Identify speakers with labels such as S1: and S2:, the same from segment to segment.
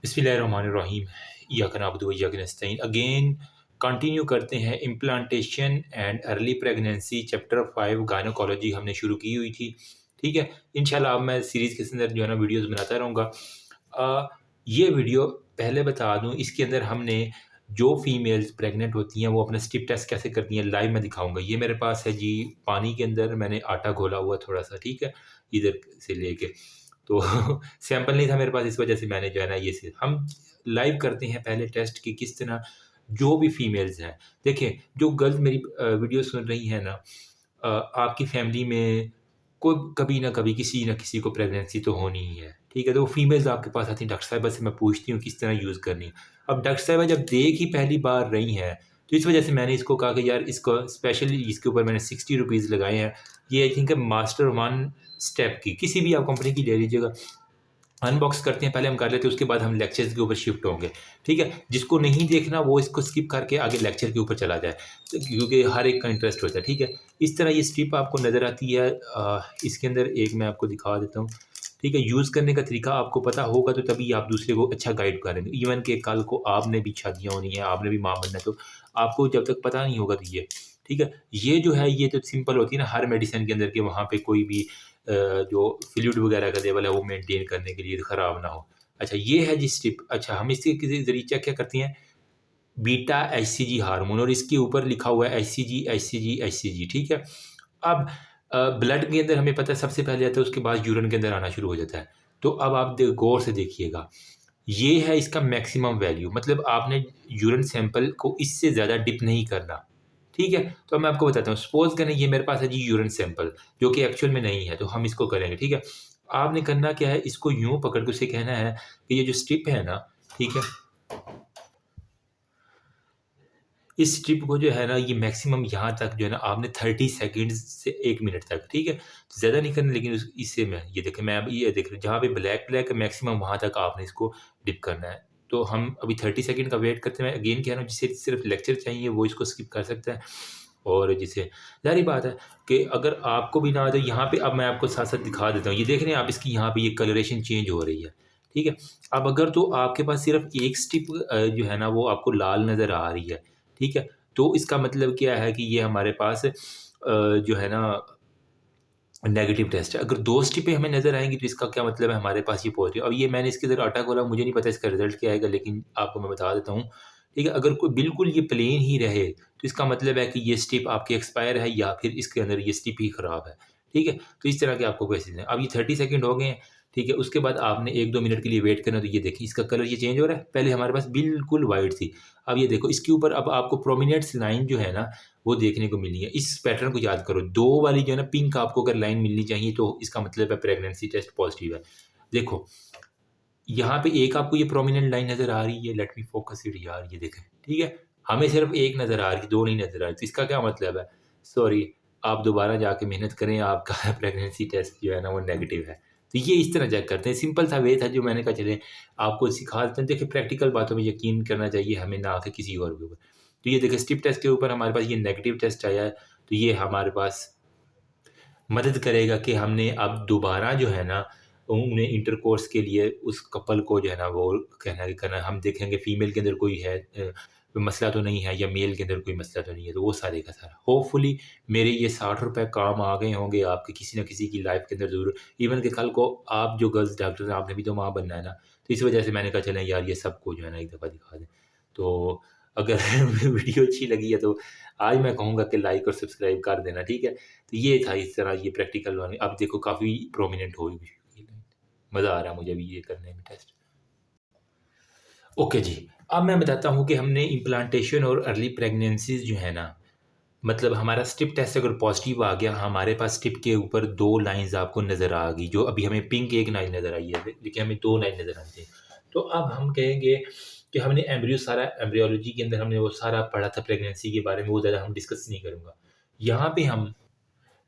S1: बिस्मिल्लाहिर्रहमानिर्रहीम। इय्याका नअबुदु व इय्याका नस्तईन। Again continue करते हैं implantation and early pregnancy chapter 5 gynaecology हमने शुरू की हुई थी। ठीक है, इंशाल्लाह अब मैं सीरीज़ के अंदर जो है ना वीडियोस बनाता रहूँगा। ये वीडियो पहले बता दूँ, इसके अंदर हमने जो फीमेल्स प्रेग्नेंट होती हैं वो अपना स्टिप टेस्ट कैसे करती हैं लाइव मैं दिखाऊँगा। ये मेरे पास है जी, पानी के अंदर मैंने आटा घोला हुआ थोड़ा-सा, ठीक है, इधर से लेके। तो सैंपल नहीं था मेरे पास, इस वजह से मैंने जो है ना ये से हम लाइव करते हैं पहले टेस्ट कि किस तरह जो भी फीमेल्स हैं। देखें, जो गर्ल्स मेरी वीडियो सुन रही हैं ना, आपकी फैमिली में कोई कभी ना कभी किसी न किसी को प्रेगनेंसी तो होनी ही है, ठीक है? तो वो फीमेल्स आपके पास आती हैं, डॉक्टर साहिबा से मैं पूछती हूँ किस तरह यूज़ करनी है। अब डॉक्टर साहिबा जब देख ही पहली बार रही हैं, तो इस वजह से मैंने इसको कहा कि यार इसको स्पेशली इसके ऊपर मैंने ₹60 लगाए हैं। ये आई थिंक है मास्टर 1 स्टेप की, किसी भी आप कंपनी की ले लीजिएगा। अनबॉक्स करते हैं, पहले हम कर लेते हैं, उसके बाद हम लेक्चर्स के ऊपर शिफ्ट होंगे, ठीक है? जिसको नहीं देखना वो इसको स्किप करके आगे लेक्चर के ऊपर चला जाए, तो क्योंकि हर एक का इंटरेस्ट होता है, ठीक है? इस तरह ये स्ट्रिप आपको नज़र आती है। इसके अंदर एक मैं आपको दिखा देता हूँ, ठीक है? यूज़ करने का तरीका आपको पता होगा तो तभी आप दूसरे को अच्छा गाइड करेंगे। इवन कि कल को आपने भी शादियाँ होनी है, आपने भी माँ बनना है, तो आपको जब तक पता नहीं होगा तो ये, ठीक है? ये जो है ये तो सिंपल होती है ना हर मेडिसिन के अंदर कि वहाँ पे कोई भी जो फ्लूइड वगैरह का लेवल है वो मेंटेन करने के लिए ख़राब ना हो। अच्छा, ये है जी स्ट्रिप। अच्छा, हम इसके किसी ज़रिए चेक क्या करती हैं, बीटा एचसीजी हार्मोन, और इसके ऊपर लिखा हुआ है एचसीजी, एचसीजी, एचसीजी, ठीक है? अब ब्लड के अंदर हमें पता है सबसे पहले आता है, उसके बाद यूरिन के अंदर आना शुरू हो जाता है। तो अब आप गौर से देखिएगा, ये है इसका मैक्सिमम वैल्यू, मतलब आपने यूरिन सैंपल को इससे ज़्यादा डिप नहीं करना, ठीक है? तो मैं आपको बताता हूँ, सपोज़ करें ये मेरे पास है जी यूरिन सैंपल, जो कि एक्चुअल में नहीं है, तो हम इसको करेंगे, ठीक है? आपने करना क्या है, इसको यूँ पकड़ के उसे कहना है कि ये जो स्ट्रिप है ना, ठीक है? इस स्ट्रिप को जो है ना ये मैक्सिमम यहाँ तक जो है ना आपने 30 सेकंड्स से 1 मिनट तक, ठीक है? ज़्यादा नहीं करना, लेकिन उस इससे मैं ये देखें, मैं अब ये देख रहा हूँ जहाँ पे ब्लैक ब्लैक है मैक्सिमम वहाँ तक आपने इसको डिप करना है। तो हम अभी 30 सेकंड का वेट करते हैं। मैं अगेन कह रहा हूँ, जिसे सिर्फ़ लेक्चर चाहिए वो इसको स्किप कर सकता है, और जिसे ज़ाहिर-सी बात है कि अगर आपको भी ना आए तो यहाँ पे अब मैं आपको साथ-साथ दिखा देता हूँ। ये देख रहे हैं आप, इसकी यहाँ पे ये कलरेशन चेंज हो रही है, ठीक है? अब अगर तो आपके पास सिर्फ़ एक स्ट्रिप जो है ना वो आपको लाल नज़र आ रही है, ठीक है? तो इसका मतलब क्या है कि ये हमारे पास जो है ना नेगेटिव टेस्ट है। अगर 2 स्ट्रिपें हमें नज़र आएँगी तो इसका क्या मतलब है, हमारे पास ये पॉज़िटिव। अब ये मैंने इसके अंदर आटा घोला, मुझे नहीं पता इसका रिज़ल्ट क्या आएगा, लेकिन आपको मैं बता देता हूँ, ठीक है? अगर कोई बिल्कुल ये प्लेन ही रहे तो इसका मतलब है कि ये स्ट्रिप आपकी एक्सपायर है या फिर इसके अंदर ये स्ट्रिप ही ख़राब है, ठीक है? तो इस तरह के आपको केसेज़ हैं। अब ये 30 सेकंड हो गए हैं, ठीक है? उसके बाद आपने 1-2 मिनट के लिए वेट करना, तो ये देखिए इसका कलर ये चेंज हो रहा है। पहले हमारे पास बिल्कुल व्हाइट थी, अब ये देखो इसके ऊपर अब आपको प्रोमिनेंट लाइन जो है ना वो देखने को मिली है। इस पैटर्न को याद करो, 2 वाली जो है ना पिंक आपको अगर लाइन मिलनी चाहिए तो इसका मतलब है प्रेगनेंसी टेस्ट पॉज़िटिव है। देखो, यहाँ पे एक आपको ये प्रोमिनेंट लाइन नज़र आ रही है, लेट मी फोकस इट यार, ये देखें, ठीक है? हमें सिर्फ़ 1 नज़र आ रही है, 2 नहीं नज़र आ रही, तो इसका क्या मतलब है? सॉरी, आप दोबारा जाके मेहनत करें, आपका प्रेगनेंसी टेस्ट जो है ना वो नेगेटिव है। तो ये इस तरह चेक करते हैं, सिंपल सा वे था जो मैंने कहा चलें आपको सिखा देते हैं। देखिए, प्रैक्टिकल बातों में यकीन करना चाहिए हमें, ना कि किसी और के ऊपर। तो ये देखिए स्ट्रिप टेस्ट के ऊपर हमारे पास ये नेगेटिव टेस्ट आया है, तो ये हमारे पास मदद करेगा कि हमने अब दोबारा जो है ना उन्हें इंटरकोर्स के लिए उस कपल को जो है ना वो कहना कि करना, हम देखेंगे फीमेल के अंदर कोई है मसला तो नहीं है, या मेल के अंदर कोई मसला तो नहीं है, तो वो सारे का सारा होपफुली मेरे ये ₹60 काम आ गए होंगे आपके किसी न किसी की लाइफ के अंदर ज़रूर। इवन कि कल को आप जो गर्ल्स डॉक्टर हैं, आपने भी तो माँ बनना है ना, तो इस वजह से मैंने कहा चलें यार ये सबको जो है ना एक दफ़ा दिखा दें। तो अगर वीडियो अच्छी लगी है तो आज मैं कहूँगा कि लाइक और सब्सक्राइब कर देना, ठीक है? तो ये था इस तरह ये प्रैक्टिकल वाली, अब देखो काफ़ी प्रोमिनेंट हो गई है। मज़ा आ रहा है मुझे अभी ये करने में टेस्ट। ओके जी, अब मैं बताता हूँ कि हमने इम्प्लांटेशन और अर्ली प्रेगनेंसीज़ जो है ना, मतलब हमारा स्ट्रिप टेस्ट अगर पॉजिटिव आ गया, हमारे पास स्ट्रिप के ऊपर 2 लाइन्स आपको नज़र आ गई, जो अभी हमें पिंक 1 लाइन नज़र आई है, देखिए हमें 2 लाइन नज़र आती है। तो अब हम कहेंगे कि हमने सारा एम्ब्रियोलॉजी के अंदर हमने वो सारा पढ़ा था प्रेगनेंसी के बारे में, वो ज़्यादा हम डिस्कस नहीं करूँगा। यहाँ पे हम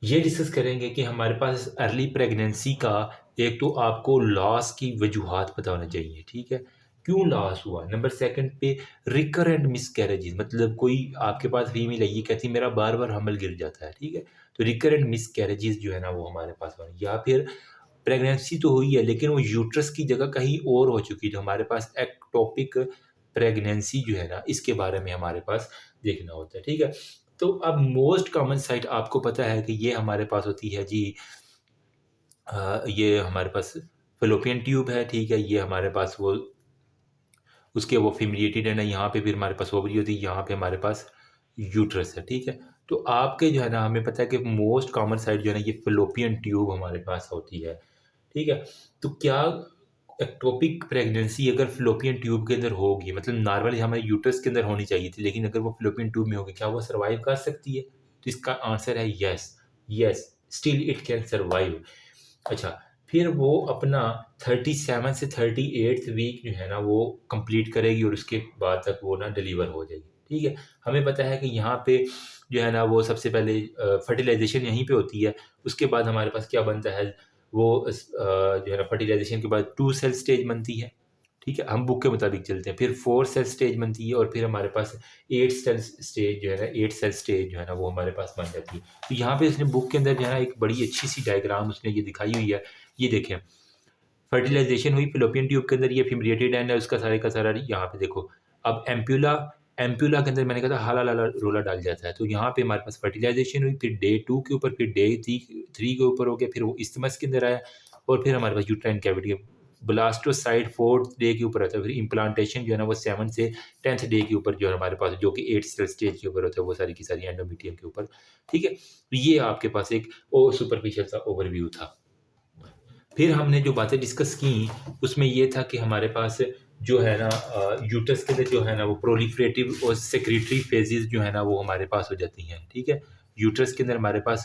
S1: ये डिस्कस करेंगे कि हमारे पास अर्ली प्रेगनेंसी का एक तो आपको लॉस की वजूहात पता होना चाहिए, ठीक है? क्यों लॉस हुआ? नंबर 2 पे रिकरेंट मिसकैरेजेस, मतलब कोई आपके पास फीमेल है, ये कहती है मेरा बार-बार हमल गिर जाता है, ठीक है? तो रिकरेंट मिसकैरेजेस जो है ना वो हमारे पास होना, या फिर प्रेगनेंसी तो हुई है लेकिन वो यूट्रस की जगह कहीं और हो चुकी है। तो हमारे पास एक्टोपिक प्रेगनेंसी जो है ना, इसके बारे में हमारे पास देखना होता है, ठीक है? तो अब मोस्ट कॉमन साइट आपको पता है कि ये हमारे पास होती है जी, ये हमारे पास फ़ैलोपियन ट्यूब है, ठीक है? ये हमारे पास वो उसके वो फ़िमरिएटेड है ना, यहाँ पे फिर हमारे पास ओवरी होती है, यहाँ पे हमारे पास यूट्रस है, ठीक है? तो आपके जो है ना, हमें पता है कि मोस्ट कॉमन साइट जो है ना, ये फ़ैलोपियन ट्यूब हमारे पास होती है, ठीक है? तो क्या एक्टोपिक प्रेगनेंसी अगर फ़ैलोपियन ट्यूब के अंदर होगी, मतलब नॉर्मली हमारे यूट्रस के अंदर होनी चाहिए थी, लेकिन अगर वो फ़ैलोपियन ट्यूब में होगी, क्या वो सर्वाइव कर सकती है? तो इसका आंसर है yes, yes, still it can survive. अच्छा, फिर वो अपना 37 से 38th वीक जो है ना, वो कंप्लीट करेगी और उसके बाद तक वो ना डिलीवर हो जाएगी, ठीक है? हमें पता है कि यहाँ पे जो है ना, वो सबसे पहले फर्टिलाइज़ेशन यहीं पे होती है। उसके बाद हमारे पास क्या बनता है, वो जो है ना, फर्टिलाइज़ेशन के बाद 2 सेल स्टेज बनती है, ठीक है? हम बुक के मुताबिक चलते हैं। फिर 4 सेल स्टेज बनती है और फिर हमारे पास 8 सेल स्टेज जो है ना, 8 सेल स्टेज जो है ना, वो हमारे पास बन जाती है। तो यहाँ पे उसने बुक के अंदर जो है ना, एक बड़ी अच्छी-सी डायग्राम उसने ये दिखाई हुई है। ये देखें, फर्टिलाइज़ेशन हुई फ़ैलोपियन ट्यूब के अंदर, ये फ़िमरिएटेड एंड है उसका सारे का सारा, यहाँ पे देखो। अब एम्प्यूला, एम्प्यूला के अंदर मैंने कहा था हाला लाला रोला डाल जाता है। तो यहाँ पे हमारे पास फर्टिलाइज़ेशन हुई, फिर डे 2 के ऊपर, फिर डे 3 के ऊपर हो गया, फिर वो इस्थमस के अंदर आया और फिर हमारे पास यूट्राइन कैविटी है। ब्लास्टोसाइड 4th डे के ऊपर आता है, फिर इम्प्लांटेशन जो है ना, वो 7 से 10th डे के ऊपर जो है हमारे पास, जो कि 8 सेल स्टेज के ऊपर होता है, वो सारी की सारी एंडोमेट्रियम के ऊपर, ठीक है? तो ये आपके पास एक सुपरफिशियल सा ओवरव्यू था। फिर हमने जो बातें डिस्कस की, उसमें ये था कि हमारे पास जो है ना, यूट्रस के अंदर जो है ना, वो प्रोलिफरेटिव और सेक्रेटरी फेजेस जो है ना, वो हमारे पास हो जाती हैं, ठीक है? यूट्रस के अंदर हमारे पास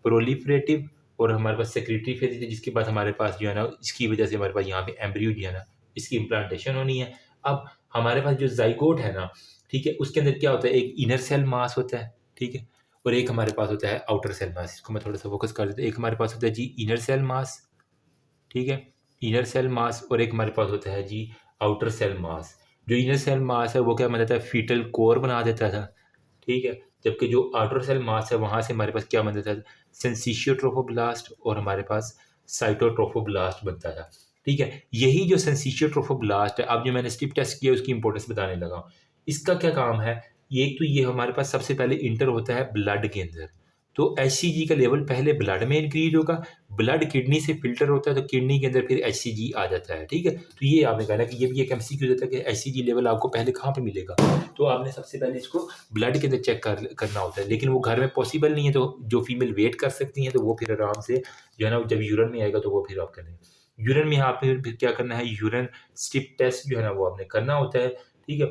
S1: प्रोलिफरेटिव और हमारे पास सेक्रेटरी फेजेस है, जिसके बाद हमारे पास जो है ना, इसकी वजह से हमारे पास यहाँ पे एम्ब्रियो जो है ना, इसकी इम्प्लांटेशन होनी है। अब हमारे पास जो ज़ाइगोट है ना, ठीक है? उसके अंदर क्या होता है, एक इनर सेल मास होता है, ठीक है? और एक हमारे पास होता है आउटर सेल मास। इसको मैं थोड़ा-सा फोकस कर देता हूँ। एक हमारे पास होता है जी इनर सेल मास, ठीक है? इनर सेल मास, और एक हमारे पास होता है जी आउटर सेल मास। जो इनर सेल मास है वो क्या बना देता है, फीटल कोर बना देता था, ठीक है? जबकि जो आउटर सेल मास है वहाँ से हमारे पास क्या बन जाता था, सिंसिशियोट्रोफोब्लास्ट और हमारे पास साइटोट्रोफोब्लास्ट बनता था, ठीक है? यही जो सिंसिशियोट्रोफोब्लास्ट है, अब जो मैंने स्टिप टेस्ट किया उसकी इंपॉर्टेंस बताने लगा हूँ। इसका क्या काम है, एक तो ये हमारे पास सबसे पहले इंटर होता है ब्लड के अंदर। तो एचसीजी का लेवल पहले ब्लड में इंक्रीज़ होगा, ब्लड किडनी से फ़िल्टर होता है तो किडनी के अंदर फिर एचसीजी आ जाता है, ठीक है? तो ये आपने कहा ना कि ये भी एक एमसीक्यू देता है कि एचसीजी लेवल आपको पहले कहाँ पे मिलेगा? तो आपने सबसे पहले इसको ब्लड के अंदर चेक करना होता है, लेकिन वो घर में पॉसिबल नहीं है, तो जो फीमेल वेट कर सकती हैं तो वो फिर आराम से जो है ना, जब यूरिन में आएगा तो वो फिर आप करें। यूरिन में आपने फिर क्या करना है, यूरिन स्टिप टेस्ट जो है ना, वो आपने करना होता है, ठीक है?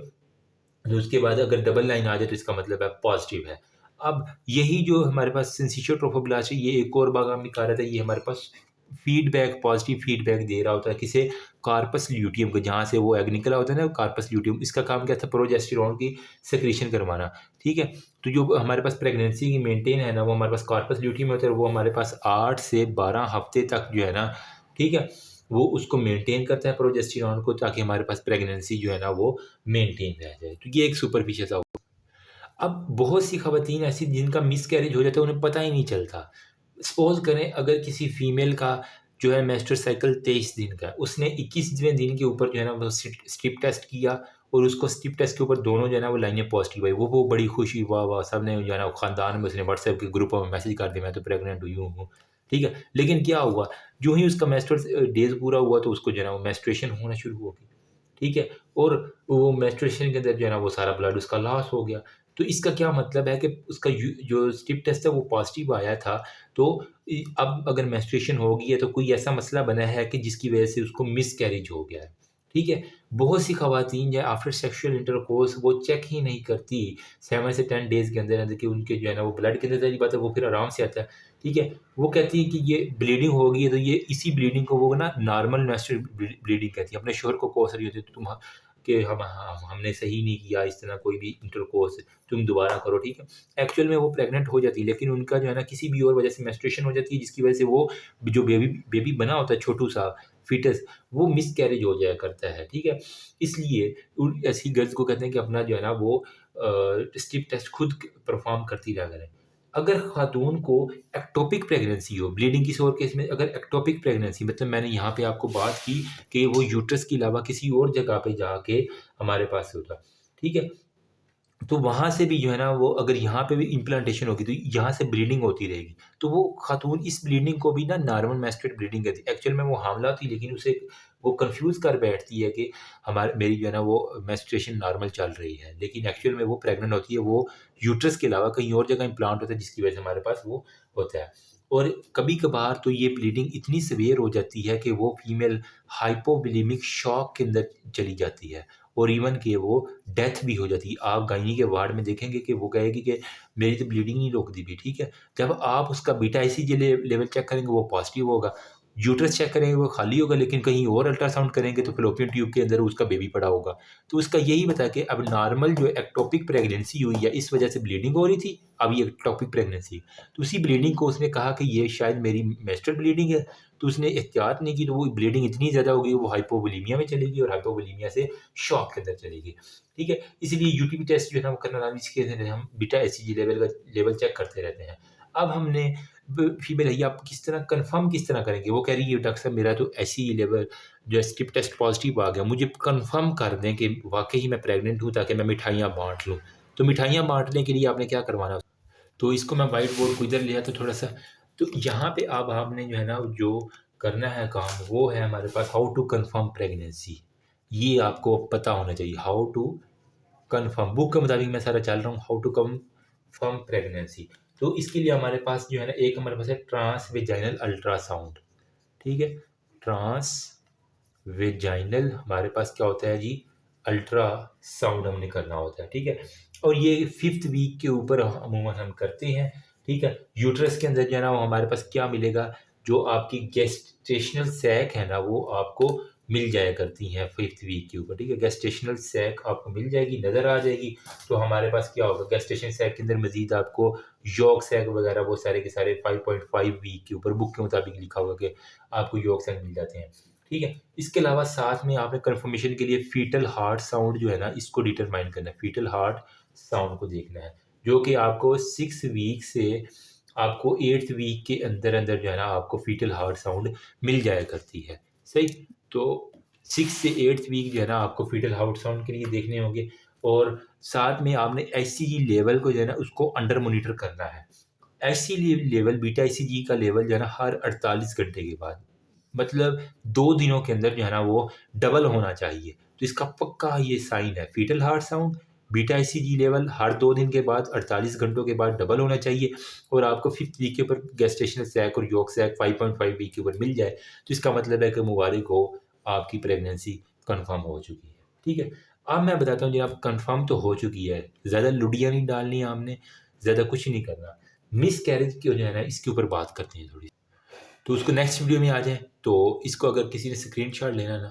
S1: तो उसके बाद अगर डबल लाइन आ जाए तो इसका मतलब है पॉजिटिव है। अब यही जो हमारे पास सिंसिशियो ट्रोफोब्लास्ट है, ये एक और बागामी कारक है, ये हमारे पास फीडबैक, पॉजिटिव फीडबैक दे रहा होता है किसे, कार्पस ल्यूटियम को, जहाँ से वो एग निकला होता है ना, कार्पस ल्यूटियम, इसका काम क्या था, प्रोजेस्टेरॉन की सेक्रेशन करवाना, ठीक है? तो जो हमारे पास प्रेगनेंसी की मेंटेन है ना, वो हमारे पास कार्पस ल्यूटियम होता है, वो हमारे पास 8 से 12 हफ्ते तक जो है ना, ठीक है, वो उसको मेंटेन करता है प्रोजेस्टेरॉन को, ताकि हमारे पास प्रेगनेंसी जो है ना, वो मेंटेन रह जाए। तो ये एक सुपरफिशियल सा। अब बहुत सी ख़वातीन ऐसी जिनका मिसकैरेज हो जाता है, उन्हें पता ही नहीं चलता। सपोज़ करें अगर किसी फीमेल का जो है मेंस्ट्रुअल साइकिल 23 दिन का है, उसने 21वें दिन के ऊपर जो है ना, वो स्ट्रिप टेस्ट किया और उसको स्ट्रिप टेस्ट के ऊपर दोनों जो है ना, वो लाइनें पॉज़िटिव आई। वो बड़ी खुशी, वाह वाह! सबने जो है ना, ख़ानदान में उसने व्हाट्सएप के ग्रुपों में मैसेज कर दिया, मैं तो प्रेग्नेंट हुई हूँ। ठीक है? लेकिन क्या हुआ, जो ही उसका मेंस्ट्रुअल डेज़ पूरा हुआ तो उसको जो है ना, वो मेंस्ट्रुएशन होना शुरू हो गई। ठीक है? और वो मेंस्ट्रुएशन के अंदर जो है ना, वो सारा ब्लड उसका लॉस हो गया। तो इसका क्या मतलब है कि उसका जो स्टिप टेस्ट है वो पॉज़िटिव आया था, तो अब अगर मेंस्ट्रुएशन हो गई है तो कोई ऐसा मसला बना है कि जिसकी वज़ह से उसको मिसकैरेज हो गया है। ठीक है? बहुत सी ख़वातीन जो है आफ्टर सेक्सुअल इंटरकोर्स वो चेक ही नहीं करती 7 से 10 डेज़ के अंदर-अंदर कि उनके जो है ना, वो ब्लड के अंदर, ज़ाहिर बात है वो फिर आराम से आता है। ठीक है? वो कहती है कि ये ब्लीडिंग हो गई है, तो ये इसी ब्लीडिंग को वो ना नॉर्मल मेंस्ट्रुअल ब्लीडिंग कहती है। अपने शौहर को कोस रही होती है, तुम कि हमने सही नहीं किया इस तरह कोई भी इंटरकोर्स, तुम दोबारा करो, ठीक है? एक्चुअल में वो प्रेग्नेंट हो जाती है, लेकिन उनका जो है ना, किसी भी और वजह से मेंस्ट्रुएशन हो जाती है, जिसकी वजह से वो जो बेबी बेबी बना होता है छोटू-सा फीटस, वो मिसकैरेज हो जाया करता है, ठीक है? इसलिए उन ऐसी गर्ल्स को कहते हैं कि अपना जो है ना, वो स्टिप टेस्ट खुद परफ़ॉर्म करती रहा करें। अगर ख़ातून को एक्टोपिक प्रेगनेंसी हो, ब्लीडिंग किसी और केस में अगर एक्टोपिक प्रेगनेंसी मतलब मैंने यहाँ पे आपको बात की कि वो यूट्रस के अलावा किसी और जगह पे जाके हमारे पास होता, ठीक है? तो वहाँ से भी जो है ना वो अगर यहाँ पे भी इम्प्लांटेशन होगी तो यहाँ से ब्लीडिंग होती रहेगी। तो वो ख़ातून इस ब्लीडिंग को भी ना नॉर्मल मेंस्ट्रुअल ब्लीडिंग कहती है। एक्चुअल में वो हामला थी लेकिन उसे वो कन्फ्यूज़ कर बैठती है कि हमारे मेरी जो है ना वो मेंस्ट्रुएशन नॉर्मल चल रही है। लेकिन एक्चुअल में वो प्रेग्नेंट होती है, वो यूट्रस के अलावा कहीं और जगह इम्प्लांट होता है जिसकी वजह से हमारे पास वो होता है। और कभी-कभार तो ये ब्लीडिंग इतनी सीवियर हो जाती है कि वो फीमेल हाइपोवोलेमिक शॉक के अंदर चली जाती है। और इवन कि वो डेथ भी हो जाती है। आप गायनी के वार्ड में देखेंगे कि वो कहेगी कि मेरी तो ब्लीडिंग नहीं रुकती थी, ठीक है? जब आप उसका बीटा आईसीजी लेवल चेक करेंगे वो पॉज़िटिव होगा। यूट्रस चेक करेंगे वो खाली होगा लेकिन कहीं और अल्ट्रासाउंड करेंगे तो फ़ेलोपियन ट्यूब के अंदर उसका बेबी पड़ा होगा। तो उसका यही बता कि अब नॉर्मल जो एक्टोपिक प्रेगनेंसी हुई है इस वज़ह से ब्लीडिंग हो रही थी, अब ये एक्टोपिक प्रेगनेंसी। तो उसी ब्लीडिंग को उसने कहा कि ये शायद मेरी मेंस्ट्रुअल ब्लीडिंग है। तो उसने एहतियात नहीं की तो वो ब्लीडिंग इतनी ज़्यादा हो गई वो हाइपोवोलेमिया में चली गई और हाइपोवोलेमिया से शॉक के अंदर चली गई, ठीक है? इसलिए यूटीपी टेस्ट जो है ना वो करना लाज़मी इसके अंदर हम बीटा एचसीजी लेवल चेक करते रहते हैं। अब हमने ब फीमेल है ये आप किस तरह कन्फर्म किस तरह करेंगे? वो कह रही है डॉक्टर साहब मेरा तो एचसीजी लेवल जो है स्किप टेस्ट पॉज़िटिव आ गया, मुझे कन्फर्म कर दें कि वाक़ई मैं प्रेग्नेंट हूँ ताकि मैं मिठाइयाँ बाँट लूँ। तो मिठाइयाँ बाँटने के लिए आपने क्या करवाना? तो इसको मैं व्हाइट बोर्ड को इधर ले आता हूँ थोड़ा-सा। तो यहाँ पे अब आपने जो है ना जो करना है काम वो है हमारे पास हाउ टू कन्फर्म प्रेगनेंसी। ये आपको पता होना चाहिए हाउ टू कन्फर्म बुक के मुताबिक मैं सारा चल रहा हूँ हाउ टू कन्फर्म प्रेगनेंसी। तो इसके लिए हमारे पास जो है ना एक हमारे पास है ट्रांस वेजाइनल अल्ट्रासाउंड, ठीक है? ट्रांस वेजाइनल हमारे पास क्या होता है जी? अल्ट्रासाउंड हमने करना होता है, ठीक है? और ये 5th वीक के ऊपर अमूमन हम करते हैं, ठीक है? यूट्रस के अंदर जो है ना वो हमारे पास क्या मिलेगा, जो आपकी गेस्टेशनल सैक है ना वो आपको मिल जाया करती हैं 5th वीक के ऊपर, ठीक है? गेस्टेशनल सैक आपको मिल जाएगी, नज़र आ जाएगी। तो हमारे पास क्या होगा गेस्टेशन सैक के अंदर मज़ीद आपको यॉर्क सैक वगैरह वो सारे के सारे 5.5 वीक के ऊपर बुक के मुताबिक लिखा होगा कि आपको यॉर्क सैक मिल जाते हैं, ठीक है? इसके अलावा साथ में आपने कन्फर्मेशन के लिए फीटल हार्ट साउंड जो है ना इसको डिटरमाइन करना है। फीटल हार्ट साउंड को देखना है, जो कि आपको 6 वीक से आपको 8th वीक के अंदर-अंदर जो है ना आपको फीटल हार्ट साउंड मिल जाया करती है, सही? तो 6 से 8th वीक जो है ना आपको फीटल हार्ट साउंड के लिए देखने होंगे और साथ में आपने एचसीजी लेवल को जो है ना उसको अंडर मॉनिटर करना है। एचसीजी लेवल बीटा एचसीजी का लेवल जो है ना हर 48 घंटे के बाद मतलब 2 दिनों के अंदर जो है ना वो डबल होना चाहिए। तो इसका पक्का ये साइन है fetal heart sound, beta ECG level हर 2 दिन के बाद 48 घंटों के बाद डबल होना चाहिए और आपको 5th वीक के ऊपर गेस्टेशनल सैक और यॉर्क सैक 5.5 वीक के ऊपर मिल जाए, तो इसका मतलब है कि मुबारक हो, आपकी प्रेगनेंसी कन्फर्म हो चुकी है। ठीक है? अब मैं बताता हूँ जी आप कन्फर्म तो हो चुकी है, ज़्यादा लुडिया नहीं डालनी आपने, ज़्यादा कुछ नहीं करना। मिसकैरेज की जो है ना इसके ऊपर बात करते हैं थोड़ी। तो उसको नेक्स्ट वीडियो में आ जाएँ, तो इसको अगर किसी ने स्क्रीनशॉट लेना ना